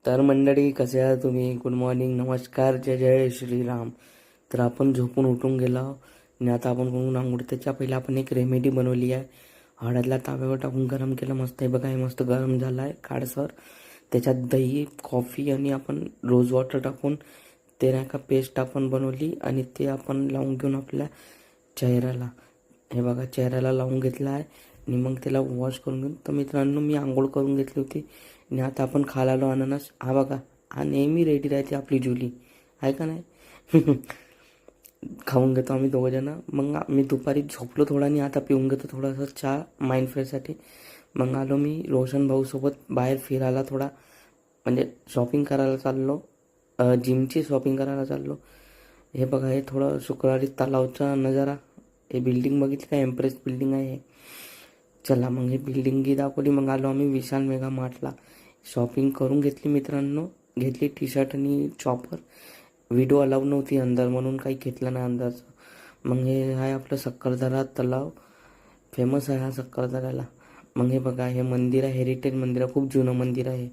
तर मंडळी कसे आहात तुम्ही? गुड मॉर्निंग, नमस्कार, जय जय श्रीराम. तर आपण झोपून उठून गेलो आणि आता आपण कोण आंघोळ त्याच्या पहिले आपण एक रेमेडी बनवली आहे. हळदला ताव्यावर टाकून गरम केलं मस्त. हे बघा, हे मस्त गरम झालं आहे काळसर. त्याच्यात दही, कॉफी आणि आपण रोज वॉटर टाकून ते नाही का पेस्ट आपण बनवली आणि ते आपण लावून घेऊन आपल्या चेहऱ्याला, हे बघा चेहऱ्याला लावून घेतला आहे आणि मग त्याला वॉश करून घेऊन. तर मित्रांनो, मी आंघोळ करून घेतली होती आणि आता आपण खायला आलो अननस. हा बघा, हा नेहमी रेडी राहते आपली जुली, आहे का नाही? खाऊन घेतो आम्ही दोघंजण. मग मी दुपारी झोपलो थोडा आणि आता पिऊन घेतो थोडासा चहा माइंड फ्रेशसाठी. मग आलो मी रोशन भाऊसोबत बाहेर फिरायला थोडा, म्हणजे शॉपिंग करायला चाललो, जिमची शॉपिंग करायला चाललो. हे बघा, हे थोडं शुक्रवारी तलावचा नजारा. हे बिल्डिंग बघितली का? एम्प्रेस बिल्डिंग आहे हे. चला मग ही बिल्डिंगी दाखवली. मग आलो आम्ही विशाल मेगा मार्टला. शॉपिंग करून घेतली मित्रांनो. घेतली टी शर्ट आणि चॉपर. व्हिडिओ अलाउड नव्हती अंदर म्हणून काही घेतलं नाही अंदरचं. मग हे आहे आपलं सक्करदरा तलाव. फेमस आहे हा सक्करदऱ्याला. मग हे बघा, हे मंदिर आहे, हेरिटेज मंदिर आहे, खूप जुनं मंदिर आहे.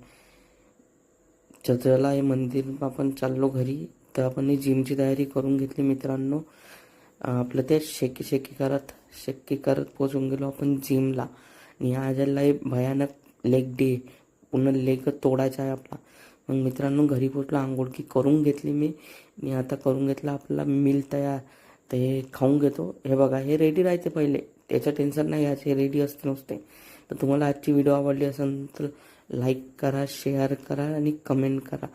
चला हे मंदिर आपण चाललो घरी. तर आपण ही जिमची तयारी करून घेतली मित्रांनो. आपलं ते शेकी करत पोचून गेलो आपण जिमला. आणि आज आहे भयानक लेग डे. पूर्ण लेग तोडायचा आहे आपला. मग मित्रांनो, घरी पोचलो, आंघोळ की करून घेतली मी आणि आता करून घेतला आपला मील तयार. तर हे खाऊन घेतो. हे बघा, हे रेडी राहते पहिले, त्याचं टेन्शन नाही घ्यायचं, हे रेडी असते नुसते. तर तुम्हाला आजची व्हिडिओ आवडली असेल तर लाईक करा, शेअर करा आणि कमेंट करा.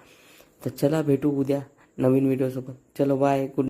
तर चला भेटू उद्या नवीन व्हिडिओसोबत. चलो बाय, गुड.